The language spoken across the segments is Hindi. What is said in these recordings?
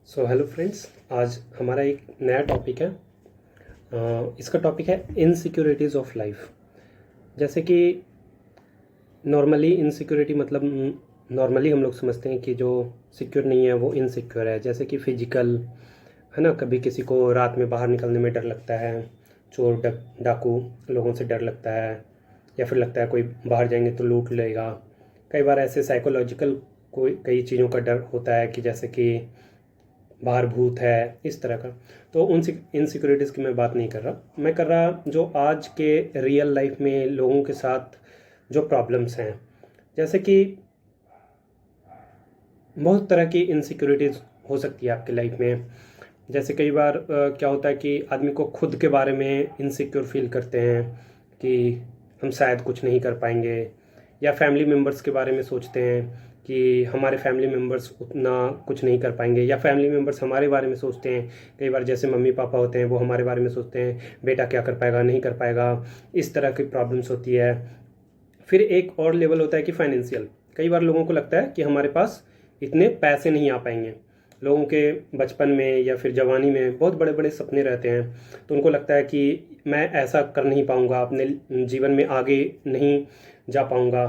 हेलो फ्रेंड्स, आज हमारा एक नया टॉपिक है। इसका टॉपिक है इनसिक्योरिटीज़ ऑफ लाइफ। जैसे कि नॉर्मली इनसिक्योरिटी मतलब नॉर्मली हम लोग समझते हैं कि जो सिक्योर नहीं है वो इनसिक्योर है। जैसे कि फिजिकल है ना, कभी किसी को रात में बाहर निकलने में डर लगता है, चोर डाकू लोगों से डर लगता है, या फिर लगता है कोई बाहर जाएंगे तो लूट लेगा। कई बार ऐसे साइकोलॉजिकल कोई कई चीज़ों का डर होता है कि जैसे कि बाहर भूत है, इस तरह का। तो उन इनसिक्योरिटीज़ की मैं बात नहीं कर रहा, मैं कर रहा जो आज के रियल लाइफ में लोगों के साथ जो प्रॉब्लम्स हैं। जैसे कि बहुत तरह की इनसिक्योरिटीज़ हो सकती है आपकी लाइफ में। जैसे कई बार क्या होता है कि आदमी को खुद के बारे में इनसिक्योर फील करते हैं कि हम शायद कुछ नहीं कर पाएंगे, या फैमिली मेम्बर्स के बारे में सोचते हैं कि हमारे फैमिली मेम्बर्स उतना कुछ नहीं कर पाएंगे, या फैमिली मेम्बर्स हमारे बारे में सोचते हैं। कई बार जैसे मम्मी पापा होते हैं वो हमारे बारे में सोचते हैं बेटा क्या कर पाएगा, नहीं कर पाएगा, इस तरह की प्रॉब्लम्स होती है। फिर एक और लेवल होता है कि फाइनेंशियल। कई बार लोगों को लगता है कि हमारे पास इतने पैसे नहीं आ पाएंगे। लोगों के बचपन में या फिर जवानी में बहुत बड़े बड़े सपने रहते हैं, तो उनको लगता है कि मैं ऐसा कर नहीं पाऊंगा, अपने जीवन में आगे नहीं जा पाऊंगा।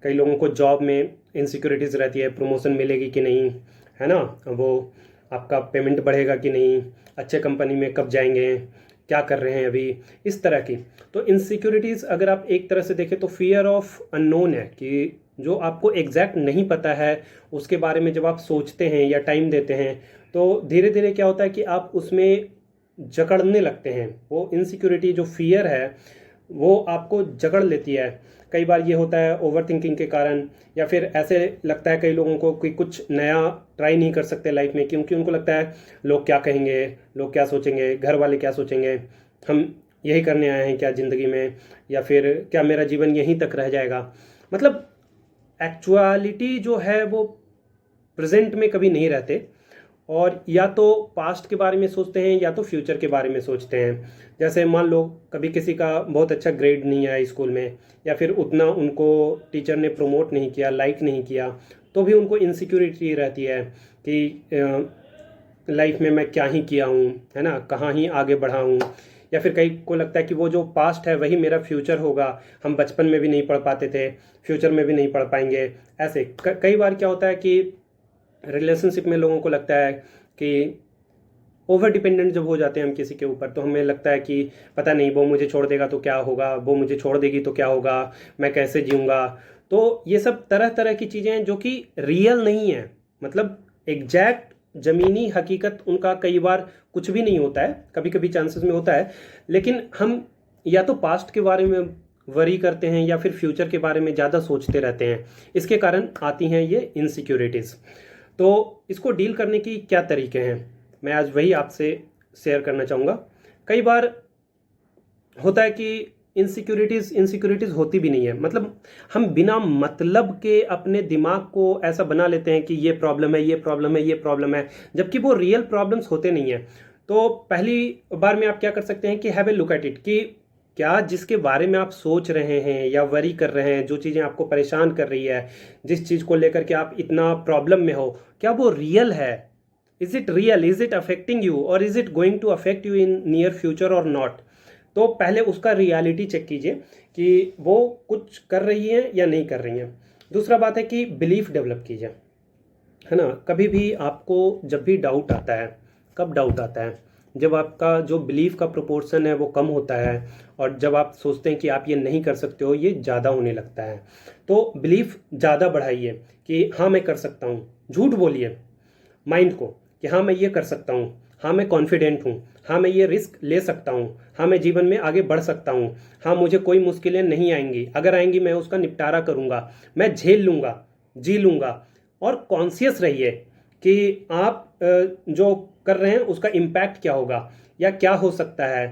कई लोगों को जॉब में इनसिक्योरिटीज़ रहती है, प्रमोशन मिलेगी कि नहीं, है ना, वो आपका पेमेंट बढ़ेगा कि नहीं, अच्छे कंपनी में कब जाएंगे, क्या कर रहे हैं अभी, इस तरह की। तो इनसिक्योरिटीज़ अगर आप एक तरह से देखें तो फियर ऑफ अननोन है, कि जो आपको एग्जैक्ट नहीं पता है उसके बारे में जब आप सोचते हैं या टाइम देते हैं तो धीरे धीरे क्या होता है कि आप उसमें जकड़ने लगते हैं। वो इनसिक्योरिटी जो फियर है वो आपको जकड़ लेती है। कई बार ये होता है ओवर थिंकिंग के कारण, या फिर ऐसे लगता है कई लोगों को कि कुछ नया ट्राई नहीं कर सकते लाइफ में, क्योंकि उनको लगता है लोग क्या कहेंगे, लोग क्या सोचेंगे, घर वाले क्या सोचेंगे, हम यही करने आए हैं क्या ज़िंदगी में, या फिर क्या मेरा जीवन यहीं तक रह जाएगा। मतलब एक्चुअलिटी जो है वो प्रेजेंट में कभी नहीं रहते, और या तो पास्ट के बारे में सोचते हैं या तो फ्यूचर के बारे में सोचते हैं। जैसे मान लो कभी किसी का बहुत अच्छा ग्रेड नहीं आया स्कूल में, या फिर उतना उनको टीचर ने प्रमोट नहीं किया, लाइक नहीं किया, तो भी उनको इनसिक्योरिटी रहती है कि लाइफ में मैं क्या ही किया हूँ, है ना, कहाँ ही आगे बढ़ा हूँ। या फिर कई को लगता है कि वो जो पास्ट है वही मेरा फ्यूचर होगा, हम बचपन में भी नहीं पढ़ पाते थे, फ्यूचर में भी नहीं पढ़ पाएंगे। ऐसे कई बार क्या होता है कि रिलेशनशिप में लोगों को लगता है कि ओवर डिपेंडेंट जब हो जाते हैं हम किसी के ऊपर, तो हमें लगता है कि पता नहीं वो मुझे छोड़ देगा तो क्या होगा, वो मुझे छोड़ देगी तो क्या होगा, मैं कैसे जीऊँगा। तो ये सब तरह तरह की चीज़ें हैं जो कि रियल नहीं है। मतलब एग्जैक्ट ज़मीनी हकीकत उनका कई बार कुछ भी नहीं होता है, कभी कभी चांसेस में होता है, लेकिन हम या तो पास्ट के बारे में वरी करते हैं या फिर फ्यूचर के बारे में ज़्यादा सोचते रहते हैं। इसके कारण आती हैं ये इनसिक्योरिटीज़। तो इसको डील करने की क्या तरीके हैं, मैं आज वही आपसे शेयर करना चाहूँगा। कई बार होता है कि इनसिक्योरिटीज़ इनसिक्योरिटीज़ होती भी नहीं है। मतलब हम बिना मतलब के अपने दिमाग को ऐसा बना लेते हैं कि ये प्रॉब्लम है, ये प्रॉब्लम है, ये प्रॉब्लम है, जबकि वो रियल प्रॉब्लम्स होते नहीं हैं। तो पहली बार में आप क्या कर सकते हैं कि have a look at it, कि क्या जिसके बारे में आप सोच रहे हैं या वरी कर रहे हैं, जो चीज़ें आपको परेशान कर रही है, जिस चीज़ को लेकर के आप इतना प्रॉब्लम में हो, क्या वो रियल है? Is it real, is it affecting you, और is it going to affect you in near future और नॉट? तो पहले उसका रियलिटी चेक कीजिए कि वो कुछ कर रही है या नहीं कर रही है। दूसरा बात है कि बिलीफ डेवलप कीजिए, है ना। कभी भी आपको जब भी डाउट आता है, कब डाउट आता है? जब आपका जो बिलीफ का प्रोपोर्शन है वो कम होता है, और जब आप सोचते हैं कि आप ये नहीं कर सकते हो, ये ज़्यादा होने लगता है। तो बिलीफ ज़्यादा बढ़ाइए कि हाँ मैं कर सकता हूँ। झूठ बोलिए माइंड को कि हाँ मैं ये कर सकता हूँ, हाँ मैं कॉन्फिडेंट हूँ, हाँ मैं ये रिस्क ले सकता हूँ, हाँ मैं जीवन में आगे बढ़ सकता हूँ, हाँ मुझे कोई मुश्किलें नहीं आएंगी, अगर आएंगी मैं उसका निपटारा करूँगा, मैं झेल लूँगा, जी लूँगा। और कॉन्शियस रहिए कि आप जो कर रहे हैं उसका इम्पैक्ट क्या होगा या क्या हो सकता है।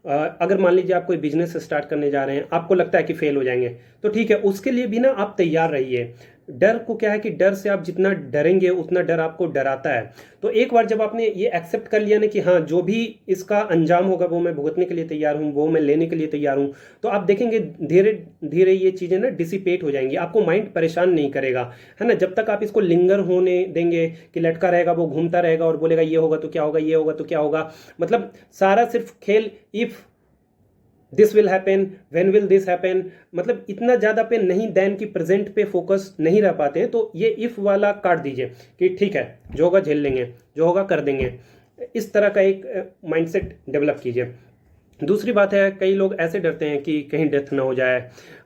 अगर मान लीजिए आप कोई बिजनेस स्टार्ट करने जा रहे हैं, आपको लगता है कि फेल हो जाएंगे, तो ठीक है, उसके लिए भी ना आप तैयार रहिए। डर को क्या है कि डर से आप जितना डरेंगे उतना डर आपको डराता है। तो एक बार जब आपने ये एक्सेप्ट कर लिया ना कि हाँ जो भी इसका अंजाम होगा वो मैं भुगतने के लिए तैयार हूँ, वो मैं लेने के लिए तैयार हूँ, तो आप देखेंगे धीरे धीरे ये चीज़ें ना डिसिपेट हो जाएंगी, आपको माइंड परेशान नहीं करेगा, है ना। जब तक आप इसको लिंगर होने देंगे कि लटका रहेगा, वो घूमता रहेगा और बोलेगा ये होगा तो क्या होगा, ये होगा तो क्या होगा, मतलब सारा सिर्फ खेल if this will happen, when will this happen, मतलब इतना ज़्यादा पे नहीं देन की प्रेजेंट पे फोकस नहीं रह पाते हैं। तो ये इफ वाला काट दीजिए कि ठीक है जो होगा झेल लेंगे, जो होगा कर देंगे, इस तरह का एक माइंडसेट डेवलप कीजिए। दूसरी बात है, कई लोग ऐसे डरते हैं कि कहीं डेथ ना हो जाए,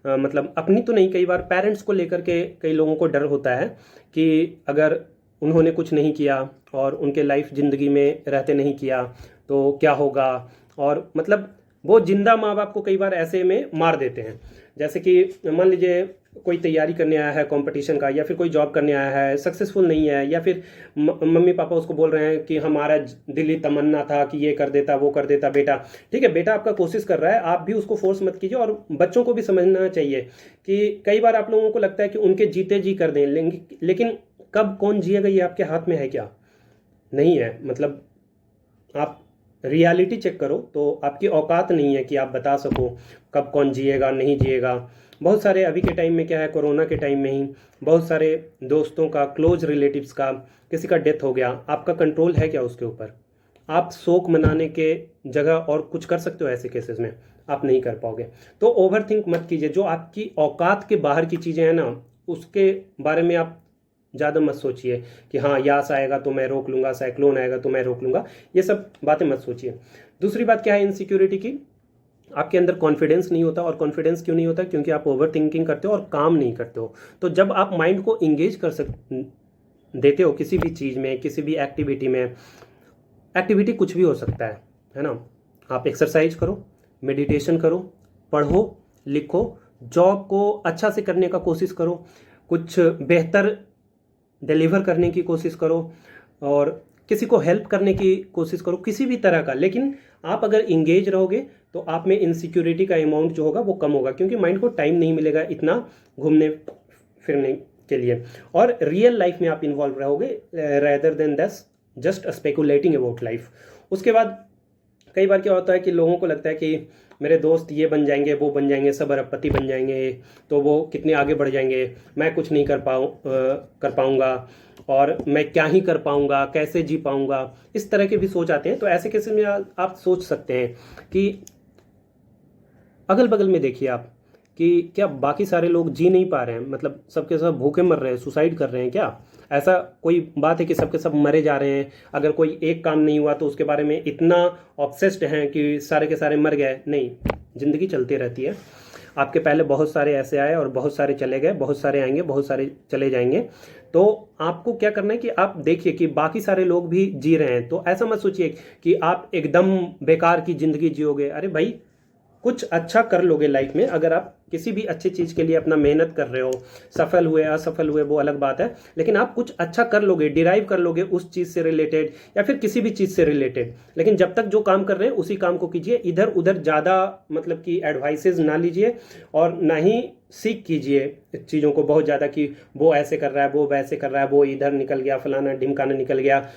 मतलब अपनी तो नहीं, कई बार पेरेंट्स को लेकर के कई लोगों को डर होता है कि अगर उन्होंने कुछ नहीं किया और उनके लाइफ ज़िंदगी में रहते नहीं किया तो क्या होगा, और मतलब वो जिंदा माँ बाप को कई बार ऐसे में मार देते हैं। जैसे कि मान लीजिए कोई तैयारी करने आया है कंपटीशन का, या फिर कोई जॉब करने आया है, सक्सेसफुल नहीं है, या फिर मम्मी पापा उसको बोल रहे हैं कि हमारा दिली तमन्ना था कि ये कर देता वो कर देता बेटा, ठीक है बेटा आपका कोशिश कर रहा है, आप भी उसको फोर्स मत कीजिए। और बच्चों को भी समझना चाहिए कि कई बार आप लोगों को लगता है कि उनके जीते जी कर दें, लेकिन कब कौन जिएगा ये आपके हाथ में है क्या? नहीं है। मतलब आप रियलिटी चेक करो तो आपकी औकात नहीं है कि आप बता सको कब कौन जिएगा नहीं जिएगा। बहुत सारे अभी के टाइम में क्या है, कोरोना के टाइम में ही बहुत सारे दोस्तों का, क्लोज रिलेटिव्स का किसी का डेथ हो गया, आपका कंट्रोल है क्या उसके ऊपर? आप शोक मनाने के जगह और कुछ कर सकते हो ऐसे केसेस में? आप नहीं कर पाओगे। तो ओवर थिंक मत कीजिए, जो आपकी औकात के बाहर की चीज़ें हैं ना उसके बारे में आप ज़्यादा मत सोचिए कि हाँ यास आएगा तो मैं रोक लूँगा, साइक्लोन आएगा तो मैं रोक लूँगा, ये सब बातें मत सोचिए। दूसरी बात क्या है इनसिक्योरिटी की, आपके अंदर कॉन्फिडेंस नहीं होता। और कॉन्फिडेंस क्यों नहीं होता? क्योंकि आप ओवर थिंकिंग करते हो और काम नहीं करते हो। तो जब आप माइंड को इंगेज देते हो किसी भी चीज़ में, किसी भी एक्टिविटी में, एक्टिविटी कुछ भी हो सकता है ना, आप एक्सरसाइज करो, मेडिटेशन करो, पढ़ो, लिखो, जॉब को अच्छा से करने का कोशिश करो, कुछ बेहतर डिलीवर करने की कोशिश करो, और किसी को हेल्प करने की कोशिश करो किसी भी तरह का। लेकिन आप अगर इंगेज रहोगे तो आप में इनसिक्योरिटी का अमाउंट जो होगा वो कम होगा, क्योंकि माइंड को टाइम नहीं मिलेगा इतना घूमने फिरने के लिए, और रियल लाइफ में आप इन्वॉल्व रहोगे रेदर देन दस जस्ट स्पेकुलेटिंग अबाउट लाइफ। उसके बाद कई बार क्या होता है कि लोगों को लगता है कि मेरे दोस्त ये बन जाएंगे, वो बन जाएंगे, सब अरबपति बन जाएंगे, तो वो कितने आगे बढ़ जाएंगे, मैं कुछ नहीं कर पाऊंगा, और मैं क्या ही कर पाऊंगा, कैसे जी पाऊंगा, इस तरह के भी सोच आते हैं। तो ऐसे केसेस में आप सोच सकते हैं कि अगल बगल में देखिए आप कि क्या बाकी सारे लोग जी नहीं पा रहे हैं, मतलब सबके सब भूखे मर रहे हैं, सुसाइड कर रहे हैं क्या? ऐसा कोई बात है कि सबके सब मरे जा रहे हैं? अगर कोई एक काम नहीं हुआ तो उसके बारे में इतना ऑब्सेस्ड हैं कि सारे के सारे मर गए? नहीं, जिंदगी चलती रहती है। आपके पहले बहुत सारे ऐसे आए और बहुत सारे चले गए, बहुत सारे आएंगे, बहुत सारे चले जाएंगे। तो आपको क्या करना है कि आप देखिए कि बाकी सारे लोग भी जी रहे हैं। तो ऐसा मत सोचिए कि आप एकदम बेकार की जिंदगी जियोगे। अरे भाई, कुछ अच्छा कर लोगे लाइफ में अगर आप किसी भी अच्छी चीज़ के लिए अपना मेहनत कर रहे हो। सफल हुए असफल हुए वो अलग बात है, लेकिन आप कुछ अच्छा कर लोगे, डिराइव कर लोगे उस चीज़ से रिलेटेड या फिर किसी भी चीज़ से रिलेटेड। लेकिन जब तक जो काम कर रहे हैं उसी काम को कीजिए, इधर उधर ज़्यादा मतलब कि एडवाइसेज ना लीजिए, और ना ही सीख कीजिए चीज़ों को बहुत ज़्यादा कि वो ऐसे कर रहा है, वो वैसे कर रहा है, वो इधर निकल गया, फलाना ढिमकाना निकल गया।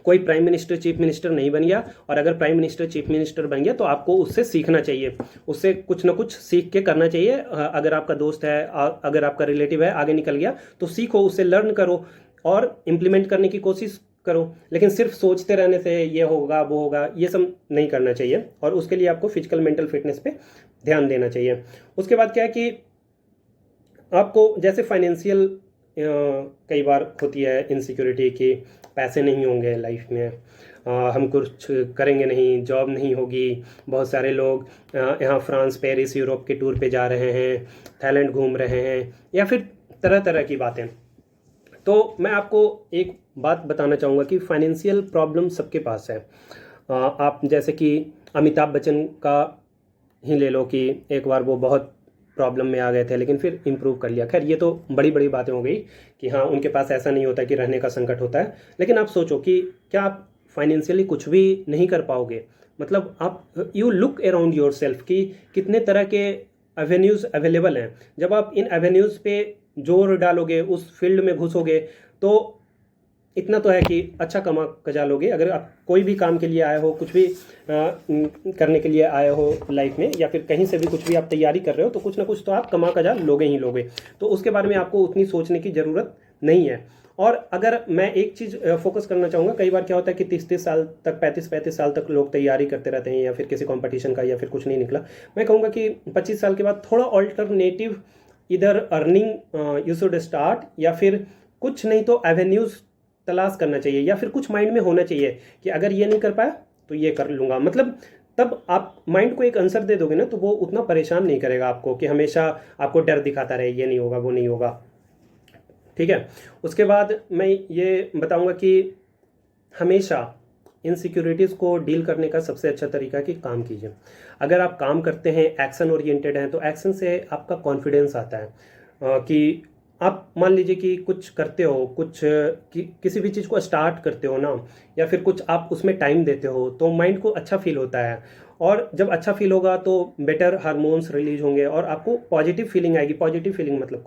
कोई प्राइम मिनिस्टर चीफ मिनिस्टर नहीं बन गया, और अगर प्राइम मिनिस्टर चीफ मिनिस्टर बन गया तो आपको उससे सीखना चाहिए, उससे कुछ ना कुछ सीख के करना चाहिए। अगर आपका दोस्त है, अगर आपका रिलेटिव है आगे निकल गया तो सीखो, उससे लर्न करो और इम्प्लीमेंट करने की कोशिश करो। लेकिन सिर्फ सोचते रहने से ये होगा वो होगा, ये सब नहीं करना चाहिए, और उसके लिए आपको फिजिकल मेंटल फिटनेस पे ध्यान देना चाहिए। उसके बाद क्या है कि आपको जैसे फाइनेंशियल कई बार होती है इनसिक्योरिटी की, पैसे नहीं होंगे लाइफ में, हम कुछ करेंगे नहीं, जॉब नहीं होगी। बहुत सारे लोग यहाँ फ्रांस, पेरिस, यूरोप के टूर पे जा रहे हैं, थाईलैंड घूम रहे हैं, या फिर तरह तरह की बातें। तो मैं आपको एक बात बताना चाहूँगा कि फाइनेंशियल प्रॉब्लम सबके पास है। आप जैसे कि अमिताभ बच्चन का ही ले लो कि एक बार वो बहुत प्रॉब्लम में आ गए थे लेकिन फिर इम्प्रूव कर लिया। खैर ये तो बड़ी बड़ी बातें हो गई कि हाँ उनके पास ऐसा नहीं होता कि रहने का संकट होता है। लेकिन आप सोचो कि क्या आप फाइनेंशियली कुछ भी नहीं कर पाओगे? मतलब आप you look around your self कि कितने तरह के एवेन्यूज़ अवेलेबल हैं। जब आप इन एवेन्यूज़ पे जोर डालोगे, उस फील्ड में घुसोगे, तो इतना तो है कि अच्छा कजा लोगे। अगर आप कोई भी काम के लिए आए हो, कुछ भी करने के लिए आए हो लाइफ में, या फिर कहीं से भी कुछ भी आप तैयारी कर रहे हो, तो कुछ ना कुछ तो आप कजा लोगे ही लोगे। तो उसके बारे में आपको उतनी सोचने की ज़रूरत नहीं है। और अगर मैं एक चीज़ फोकस करना चाहूँगा, कई बार क्या होता है कि 30-30 साल तक, 35-35 साल तक लोग तैयारी करते रहते हैं, या फिर किसी कंपटीशन का, या फिर कुछ नहीं निकला। मैं कहूँगा कि 25 साल के बाद थोड़ा ऑल्टरनेटिव, इधर अर्निंग यू शुड स्टार्ट, या फिर कुछ नहीं तो एवेन्यूज़ तलाश करना चाहिए, या फिर कुछ माइंड में होना चाहिए कि अगर ये नहीं कर पाया तो ये कर लूँगा। मतलब तब आप माइंड को एक आंसर दे दोगे ना, तो वो उतना परेशान नहीं करेगा आपको कि हमेशा आपको डर दिखाता रहे, ये नहीं होगा, वो नहीं होगा। ठीक है। उसके बाद मैं ये बताऊंगा कि हमेशा इनसिक्योरिटीज़ को डील करने का सबसे अच्छा तरीका कि काम कीजिए। अगर आप काम करते हैं, एक्शन ओरिएंटेड हैं, तो एक्शन से आपका कॉन्फिडेंस आता है कि आप मान लीजिए कि कुछ करते हो, किसी भी चीज़ को स्टार्ट करते हो ना, या फिर कुछ आप उसमें टाइम देते हो, तो माइंड को अच्छा फील होता है। और जब अच्छा फील होगा तो बेटर हार्मोन्स रिलीज होंगे, और आपको पॉजिटिव फीलिंग आएगी। पॉजिटिव फीलिंग मतलब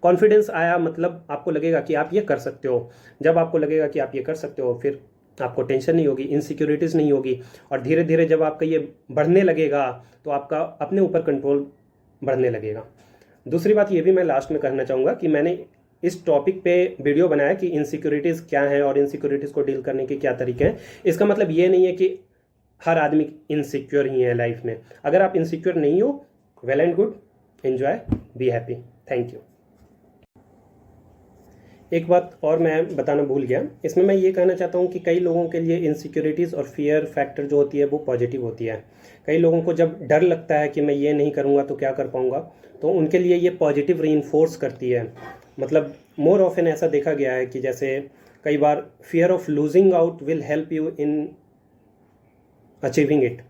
कॉन्फिडेंस आया, मतलब आपको लगेगा कि आप ये कर सकते हो। जब आपको लगेगा कि आप ये कर सकते हो, फिर आपको टेंशन नहीं होगी, इनसिक्योरिटीज़ नहीं होगी। और धीरे धीरे जब आपका ये बढ़ने लगेगा, तो आपका अपने ऊपर कंट्रोल बढ़ने लगेगा। दूसरी बात ये भी मैं लास्ट में कहना चाहूँगा कि मैंने इस टॉपिक पे वीडियो बनाया कि इनसिक्योरिटीज़ क्या हैं और इनसिक्योरिटीज़ को डील करने के क्या तरीके हैं। इसका मतलब ये नहीं है कि हर आदमी इनसिक्योर ही है लाइफ में। अगर आप इनसिक्योर नहीं हो, well and good, enjoy, be happy. Thank you. एक बात और मैं बताना भूल गया, इसमें मैं ये कहना चाहता हूँ कि कई लोगों के लिए इनसिक्योरिटीज़ और फियर फैक्टर जो होती है वो पॉजिटिव होती है। कई लोगों को जब डर लगता है कि मैं ये नहीं करूँगा तो क्या कर पाऊँगा, तो उनके लिए ये पॉजिटिव रीइंफोर्स करती है। मतलब मोर ऑफन ऐसा देखा गया है कि जैसे कई बार fear of losing out will help you in achieving it.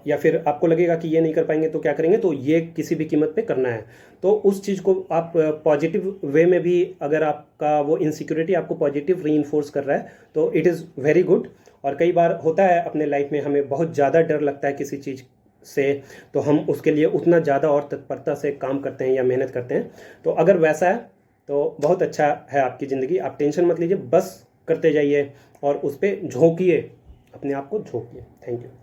या फिर आपको लगेगा कि ये नहीं कर पाएंगे तो क्या करेंगे, तो ये किसी भी कीमत पे करना है। तो उस चीज़ को आप पॉजिटिव वे में भी, अगर आपका वो इनसिक्योरिटी आपको पॉजिटिव रीइंफोर्स कर रहा है, तो इट इज़ वेरी गुड। और कई बार होता है अपने लाइफ में हमें बहुत ज़्यादा डर लगता है किसी चीज़ से, तो हम उसके लिए उतना ज़्यादा और तत्परता से काम करते हैं या मेहनत करते हैं। तो अगर वैसा है तो बहुत अच्छा है आपकी ज़िंदगी। आप टेंशन मत लीजिए, बस करते जाइए और उस पर झोंकिए, अपने आप को झोंकिए। Thank you.